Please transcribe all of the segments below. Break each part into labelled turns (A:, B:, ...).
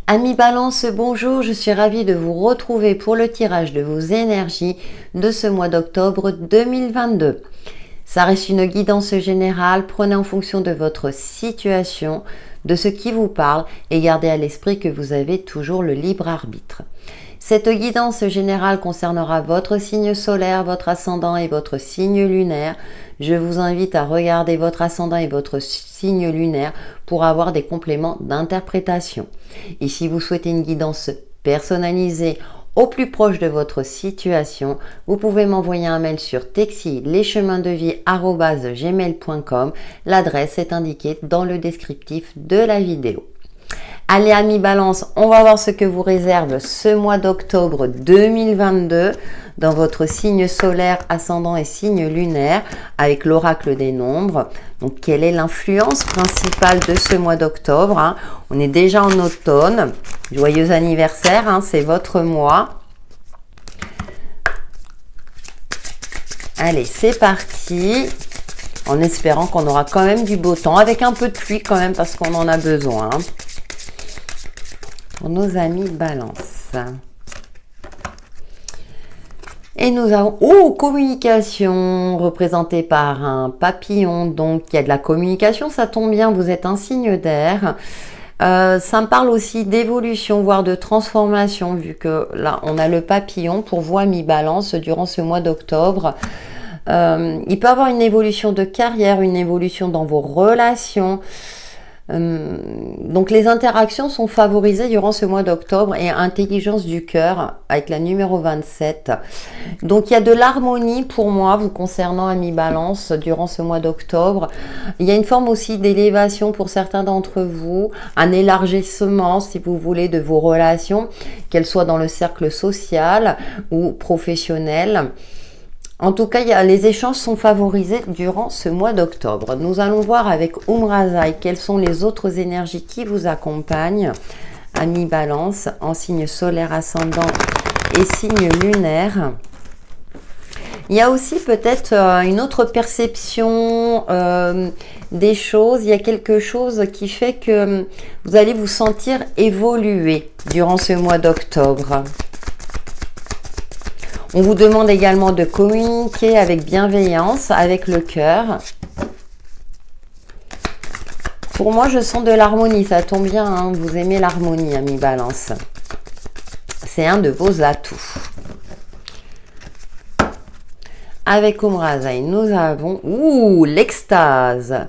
A: Amis Balance, bonjour, je suis ravie de vous retrouver pour le tirage de vos énergies de ce mois d'octobre 2022. Ça reste une guidance générale, prenez en fonction de votre situation, de ce qui vous parle et gardez à l'esprit que vous avez toujours le libre arbitre. Cette guidance générale concernera votre signe solaire, votre ascendant et votre signe lunaire. Je vous invite à regarder votre ascendant et votre signe lunaire pour avoir des compléments d'interprétation. Et si vous souhaitez une guidance personnalisée au plus proche de votre situation, vous pouvez m'envoyer un mail sur texilecheminsdevie@gmail.com. L'adresse est indiquée dans le descriptif de la vidéo. Allez amis Balance, on va voir ce que vous réserve ce mois d'octobre 2022 dans votre signe solaire, ascendant et signe lunaire avec l'oracle des nombres. Donc quelle est l'influence principale de ce mois d'octobre, On est déjà en automne. Joyeux anniversaire, c'est votre mois. Allez, c'est parti. En espérant qu'on aura quand même du beau temps avec un peu de pluie quand même parce qu'on en a besoin. Pour nos amis Balance. Et nous avons communication représentée par un papillon. Donc il y a de la communication, ça tombe bien, vous êtes un signe d'air. Ça me parle aussi d'évolution, voire de transformation, vu que là on a le papillon pour vous amis Balance durant ce mois d'octobre. Il peut y avoir une évolution de carrière, une évolution dans vos relations. Donc les interactions sont favorisées durant ce mois d'octobre et intelligence du cœur avec la numéro 27. Donc il y a de l'harmonie pour moi vous concernant amis Balance durant ce mois d'octobre. Il y a une forme aussi d'élévation pour certains d'entre vous, un élargissement si vous voulez de vos relations, qu'elles soient dans le cercle social ou professionnel. En tout cas, les échanges sont favorisés durant ce mois d'octobre. Nous allons voir avec Umrazai quelles sont les autres énergies qui vous accompagnent, amis Balance, en signe solaire, ascendant et signe lunaire. Il y a aussi peut-être une autre perception des choses. Il y a quelque chose qui fait que vous allez vous sentir évoluer durant ce mois d'octobre. On vous demande également de communiquer avec bienveillance, avec le cœur. Pour moi, je sens de l'harmonie. Ça tombe bien, vous aimez l'harmonie, amis Balance. C'est un de vos atouts. Avec Umrazai, nous avons l'extase.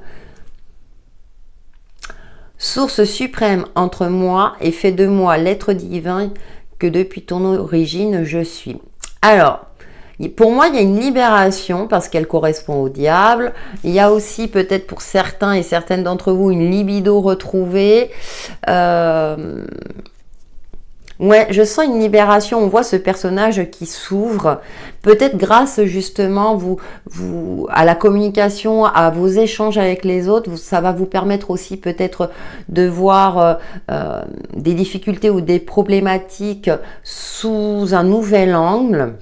A: Source suprême entre moi et fais de moi l'être divin que depuis ton origine je suis. Alors, pour moi, il y a une libération parce qu'elle correspond au diable. Il y a aussi peut-être pour certains et certaines d'entre vous une libido retrouvée. Ouais, je sens une libération. On voit ce personnage qui s'ouvre, peut-être grâce justement à la communication, à vos échanges avec les autres. Ça va vous permettre aussi peut-être de voir des difficultés ou des problématiques sous un nouvel angle.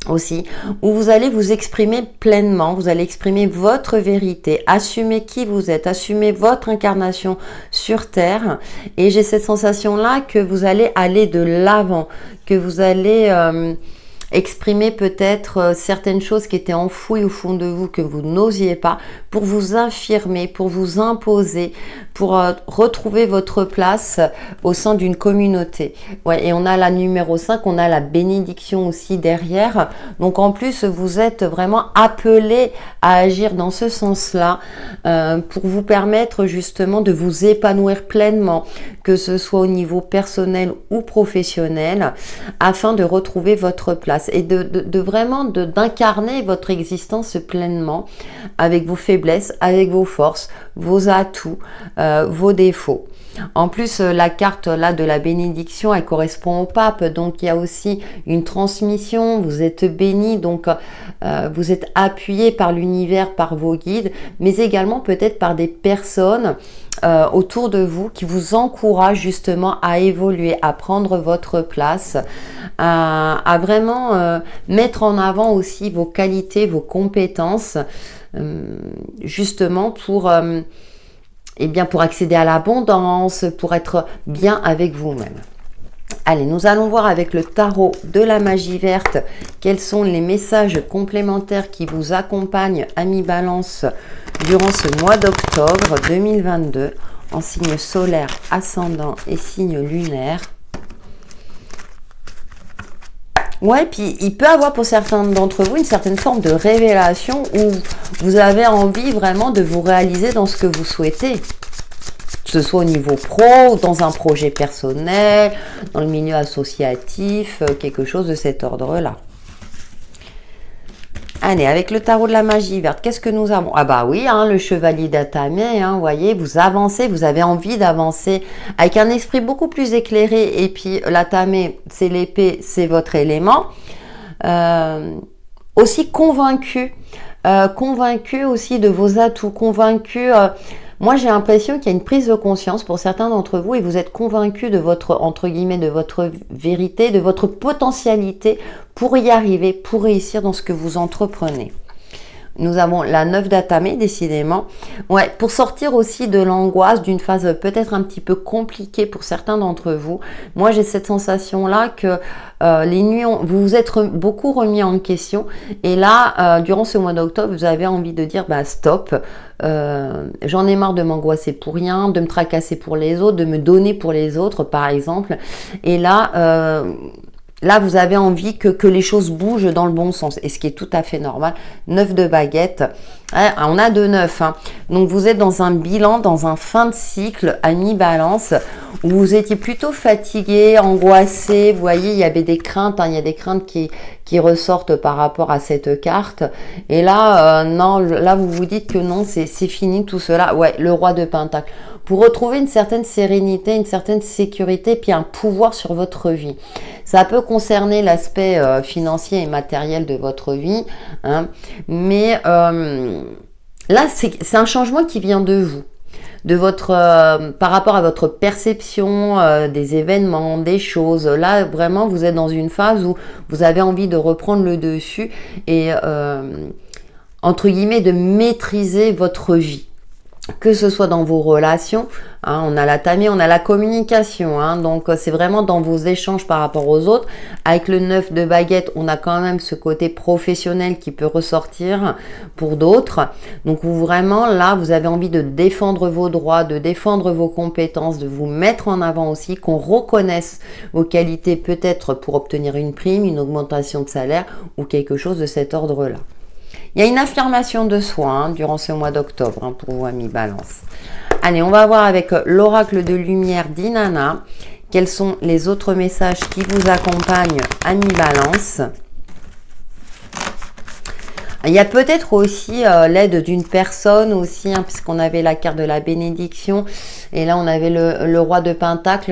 A: Aussi, où vous allez vous exprimer pleinement, vous allez exprimer votre vérité, assumer qui vous êtes, assumer votre incarnation sur Terre. Et j'ai cette sensation-là que vous allez aller de l'avant, que vous allez exprimer peut-être certaines choses qui étaient enfouies au fond de vous, que vous n'osiez pas, pour vous affirmer, pour vous imposer, pour retrouver votre place au sein d'une communauté. Ouais, et on a la numéro 5, on a la bénédiction aussi derrière. Donc en plus, vous êtes vraiment appelé à agir dans ce sens-là pour vous permettre justement de vous épanouir pleinement, que ce soit au niveau personnel ou professionnel, afin de retrouver votre place et d'incarner votre existence pleinement avec vos faiblesses, avec vos forces, vos atouts, vos défauts. En plus, la carte là de la bénédiction, elle correspond au pape, donc il y a aussi une transmission, vous êtes béni, donc vous êtes appuyé par l'univers, par vos guides, mais également peut-être par des personnes autour de vous qui vous encouragent justement à évoluer, à prendre votre place, à vraiment mettre en avant aussi vos qualités, vos compétences, justement pour eh bien, pour accéder à l'abondance, pour être bien avec vous-même. Allez, nous allons voir avec le tarot de la magie verte quels sont les messages complémentaires qui vous accompagnent, amis Balance, durant ce mois d'octobre 2022, en signe solaire, ascendant et signe lunaire. Ouais, puis il peut avoir pour certains d'entre vous une certaine forme de révélation où vous avez envie vraiment de vous réaliser dans ce que vous souhaitez. Que ce soit au niveau pro, dans un projet personnel, dans le milieu associatif, quelque chose de cet ordre-là. Allez, avec le tarot de la magie verte, qu'est-ce que nous avons? Ah bah oui, hein, le chevalier d'Atamé, hein, vous voyez, vous avancez, vous avez envie d'avancer avec un esprit beaucoup plus éclairé. Et puis l'Atamé, c'est l'épée, c'est votre élément. Aussi convaincu, convaincu aussi de vos atouts, convaincu... moi, j'ai l'impression qu'il y a une prise de conscience pour certains d'entre vous et vous êtes convaincus de votre, entre guillemets, de votre vérité, de votre potentialité pour y arriver, pour réussir dans ce que vous entreprenez. Nous avons la 9 d'Atamé, décidément. Ouais, pour sortir aussi de l'angoisse, d'une phase peut-être un petit peu compliquée pour certains d'entre vous. Moi, j'ai cette sensation-là que les nuits, vous vous êtes beaucoup remis en question. Et là, durant ce mois d'octobre, vous avez envie de dire, bah stop, j'en ai marre de m'angoisser pour rien, de me tracasser pour les autres, de me donner pour les autres, par exemple. Et là... là, vous avez envie que les choses bougent dans le bon sens, et ce qui est tout à fait normal. 9 de baguette, on a 2 9, hein. Donc vous êtes dans un bilan, dans un fin de cycle, amis Balance, où vous étiez plutôt fatigué, angoissé. Vous voyez, il y avait des craintes, hein, il y a des craintes qui ressortent par rapport à cette carte. Et là, non, là vous vous dites que non, c'est fini tout cela. Ouais, le roi de Pentacle. Pour retrouver une certaine sérénité, une certaine sécurité, puis un pouvoir sur votre vie. Ça peut concerner l'aspect financier et matériel de votre vie, hein, mais là, c'est un changement qui vient de vous, de votre, par rapport à votre perception des événements, des choses. Là, vraiment, vous êtes dans une phase où vous avez envie de reprendre le dessus et, entre guillemets, de maîtriser votre vie. Que ce soit dans vos relations, hein, on a l'Atamé, on a la communication, hein, donc c'est vraiment dans vos échanges par rapport aux autres. Avec le 9 de baguette, on a quand même ce côté professionnel qui peut ressortir pour d'autres. Donc vraiment là, vous avez envie de défendre vos droits, de défendre vos compétences, de vous mettre en avant aussi, qu'on reconnaisse vos qualités peut-être pour obtenir une prime, une augmentation de salaire ou quelque chose de cet ordre-là. Il y a une affirmation de soi, hein, durant ce mois d'octobre, hein, pour vous, amis Balance. Allez, on va voir avec l'oracle de lumière d'Inanna quels sont les autres messages qui vous accompagnent, amis Balance. Il y a peut-être aussi l'aide d'une personne aussi, hein, puisqu'on avait la carte de la bénédiction et là on avait le roi de Pentacle,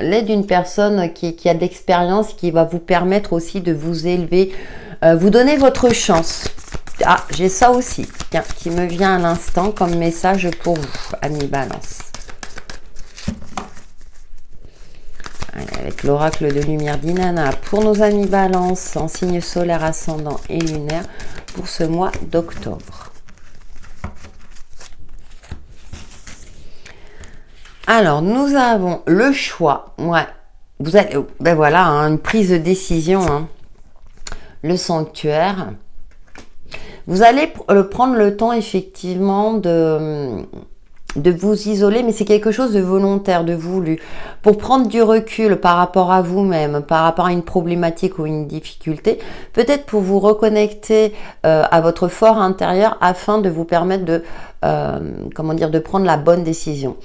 A: l'aide d'une personne qui a de l'expérience, qui va vous permettre aussi de vous élever, vous donner votre chance. Ah, j'ai ça aussi, tiens, qui me vient à l'instant comme message pour vous, amis Balance. Allez, avec l'oracle de lumière d'Inanna pour nos amis Balance en signe solaire, ascendant et lunaire pour ce mois d'octobre. Alors, nous avons le choix. Ouais, vous allez, ben voilà, hein, une prise de décision. Hein. Le sanctuaire. Vous allez prendre le temps effectivement de vous isoler, mais c'est quelque chose de volontaire, de voulu, pour prendre du recul par rapport à vous-même, par rapport à une problématique ou une difficulté, peut-être pour vous reconnecter à votre fort intérieur afin de vous permettre de, comment dire, de prendre la bonne décision.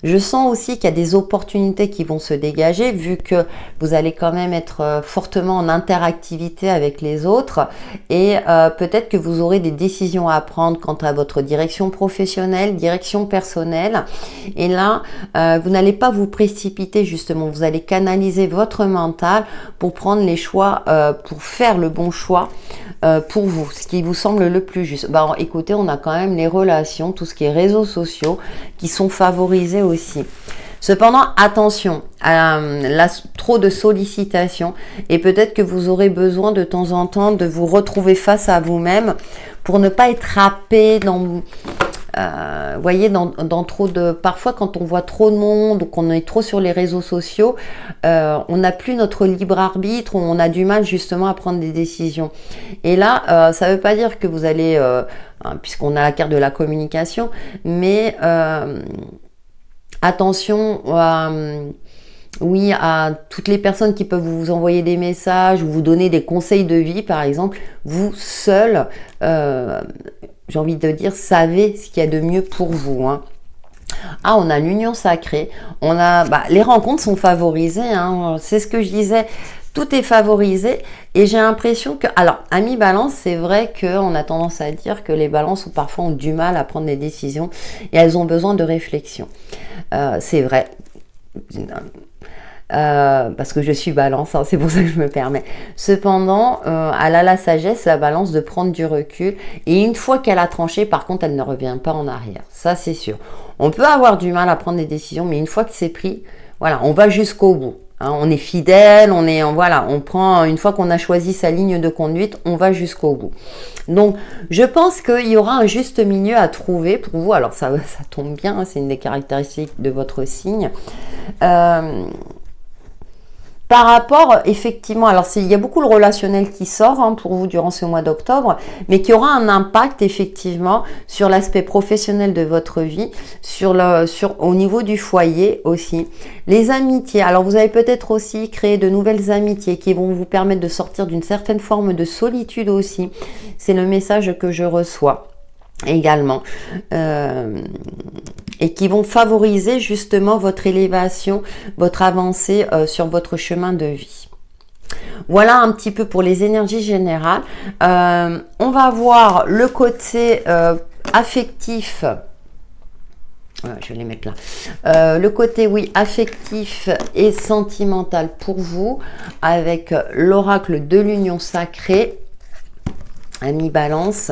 A: Je sens aussi qu'il y a des opportunités qui vont se dégager vu que vous allez quand même être fortement en interactivité avec les autres et peut-être que vous aurez des décisions à prendre quant à votre direction professionnelle, direction personnelle. Et là, vous n'allez pas vous précipiter justement, vous allez canaliser votre mental pour prendre les choix, pour faire le bon choix pour vous, ce qui vous semble le plus juste. Bah, écoutez, on a quand même les relations, tout ce qui est réseaux sociaux qui sont favorisés aussi. Cependant, attention à trop de sollicitations et peut-être que vous aurez besoin de temps en temps de vous retrouver face à vous-même pour ne pas être happé dans voyez, dans trop de... Parfois, quand on voit trop de monde ou qu'on est trop sur les réseaux sociaux, on n'a plus notre libre arbitre, on a du mal justement à prendre des décisions. Et là, ça ne veut pas dire que vous allez... puisqu'on a la carte de la communication, mais attention oui, à toutes les personnes qui peuvent vous envoyer des messages ou vous donner des conseils de vie, par exemple. Vous seul, j'ai envie de dire, savez ce qu'il y a de mieux pour vous. Hein. Ah, on a l'union sacrée. On a, les rencontres sont favorisées. Hein, c'est ce que je disais. Tout est favorisé et j'ai l'impression que... Alors, amis balance, c'est vrai qu'on a tendance à dire que les balances parfois ont du mal à prendre des décisions et elles ont besoin de réflexion. C'est vrai. Parce que je suis balance, hein, c'est pour ça que je me permets. Cependant, elle a la sagesse, la balance, de prendre du recul. Et une fois qu'elle a tranché, par contre, elle ne revient pas en arrière. Ça, c'est sûr. On peut avoir du mal à prendre des décisions, mais une fois que c'est pris, voilà, on va jusqu'au bout. Hein, on est fidèle, on prend, une fois qu'on a choisi sa ligne de conduite, on va jusqu'au bout. Donc, je pense qu'il y aura un juste milieu à trouver pour vous. Alors, ça tombe bien, hein, c'est une des caractéristiques de votre signe. Par rapport, effectivement, alors il y a beaucoup le relationnel qui sort hein, pour vous durant ce mois d'octobre, mais qui aura un impact effectivement sur l'aspect professionnel de votre vie, au niveau du foyer aussi. Les amitiés, alors vous avez peut-être aussi créé de nouvelles amitiés qui vont vous permettre de sortir d'une certaine forme de solitude aussi. C'est le message que je reçois également. Et qui vont favoriser justement votre élévation, votre avancée sur votre chemin de vie. Voilà un petit peu pour les énergies générales. On va voir le côté affectif. Je vais les mettre là. Le côté, oui, affectif et sentimental pour vous, avec l'oracle de l'union sacrée, ami balance.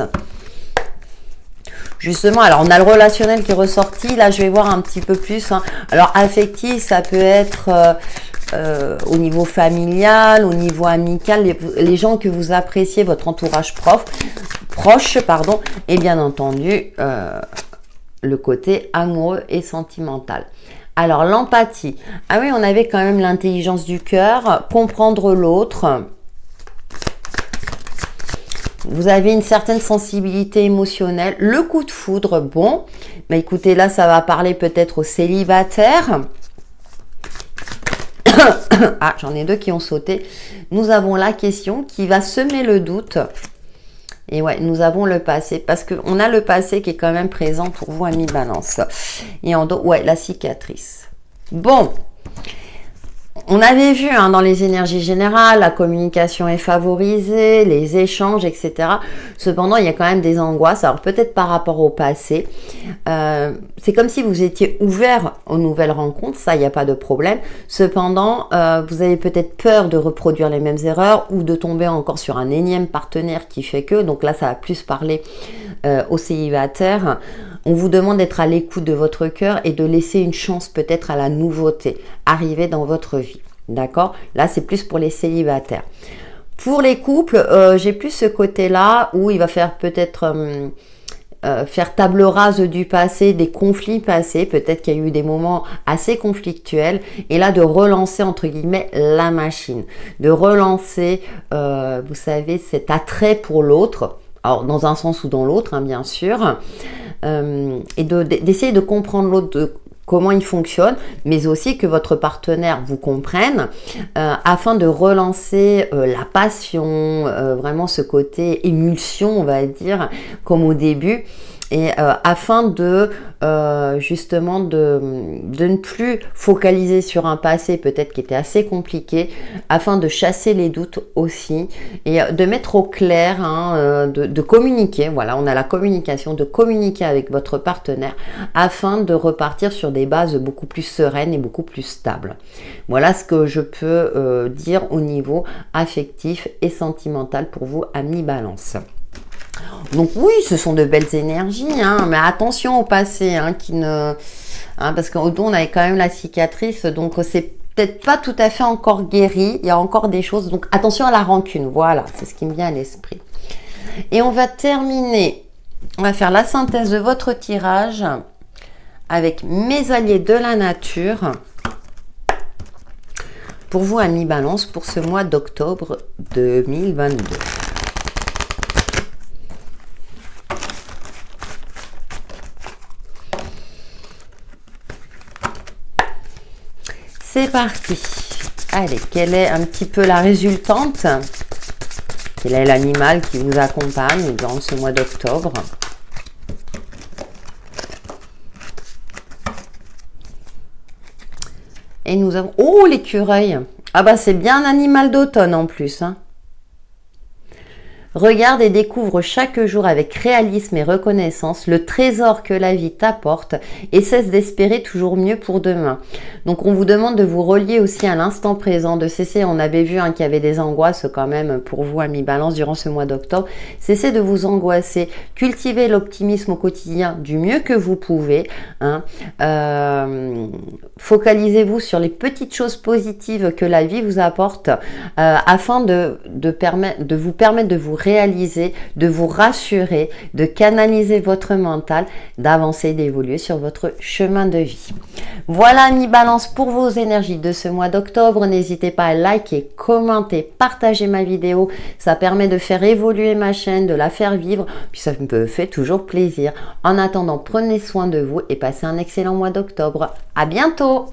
A: Justement, alors on a le relationnel qui est ressorti. Là, je vais voir un petit peu plus. Hein. Alors, affectif, ça peut être au niveau familial, au niveau amical, les gens que vous appréciez, votre entourage proche, et bien entendu, le côté amoureux et sentimental. Alors, l'empathie. Ah oui, on avait quand même l'intelligence du cœur, comprendre l'autre. Vous avez une certaine sensibilité émotionnelle. Le coup de foudre, bon. Mais écoutez, là, ça va parler peut-être aux célibataires. Ah, j'en ai deux qui ont sauté. Nous avons la question qui va semer le doute. Et ouais, nous avons le passé. Parce qu'on a le passé qui est quand même présent pour vous, amis balance. Et en dos, ouais, la cicatrice. Bon. On avait vu hein, dans les énergies générales, la communication est favorisée, les échanges, etc. Cependant, il y a quand même des angoisses. Alors peut-être par rapport au passé. C'est comme si vous étiez ouvert aux nouvelles rencontres. Ça, il n'y a pas de problème. Cependant, vous avez peut-être peur de reproduire les mêmes erreurs ou de tomber encore sur un énième partenaire qui fait que. Donc là, ça va plus parler aux célibataires. On vous demande d'être à l'écoute de votre cœur et de laisser une chance peut-être à la nouveauté arriver dans votre vie. D'accord? Là, c'est plus pour les célibataires. Pour les couples, j'ai plus ce côté-là où il va faire peut-être faire table rase du passé, des conflits passés. Peut-être qu'il y a eu des moments assez conflictuels. Et là, de relancer, entre guillemets, la machine. De relancer, vous savez, cet attrait pour l'autre. Alors, dans un sens ou dans l'autre, hein, bien sûr. Et d'essayer de comprendre l'autre, comment il fonctionne, mais aussi que votre partenaire vous comprenne afin de relancer la passion, vraiment ce côté émulsion, on va dire, comme au début. Et afin de justement de ne plus focaliser sur un passé peut-être qui était assez compliqué, afin de chasser les doutes aussi et de mettre au clair, hein, de communiquer, voilà, on a la communication, de communiquer avec votre partenaire afin de repartir sur des bases beaucoup plus sereines et beaucoup plus stables. Voilà ce que je peux dire au niveau affectif et sentimental pour vous, amis Balance. Donc oui, ce sont de belles énergies, hein, mais attention au passé, hein, parce qu'au dos on avait quand même la cicatrice, donc c'est peut-être pas tout à fait encore guéri, il y a encore des choses, donc attention à la rancune, voilà, c'est ce qui me vient à l'esprit. Et on va terminer On va faire la synthèse de votre tirage avec mes alliés de la nature. Pour vous, amis Balance, pour ce mois d'octobre 2022. C'est parti. Allez, quelle est un petit peu la résultante? Quel est l'animal qui vous accompagne dans ce mois d'octobre? Et nous avons... Oh, l'écureuil! Ah bah c'est bien un animal d'automne en plus, hein. Regarde et découvre chaque jour avec réalisme et reconnaissance le trésor que la vie t'apporte et cesse d'espérer toujours mieux pour demain. Donc on vous demande de vous relier aussi à l'instant présent, de cesser, on avait vu qu'il y avait des angoisses quand même pour vous, amis Balance, durant ce mois d'octobre. Cessez de vous angoisser, cultivez l'optimisme au quotidien du mieux que vous pouvez. Focalisez-vous sur les petites choses positives que la vie vous apporte afin de vous permettre de vous réaliser, de vous rassurer, de canaliser votre mental, d'avancer, d'évoluer sur votre chemin de vie. Voilà, amis Balance, pour vos énergies de ce mois d'octobre. N'hésitez pas à liker, commenter, partager ma vidéo. Ça permet de faire évoluer ma chaîne, de la faire vivre, puis ça me fait toujours plaisir. En attendant, prenez soin de vous et passez un excellent mois d'octobre. À bientôt!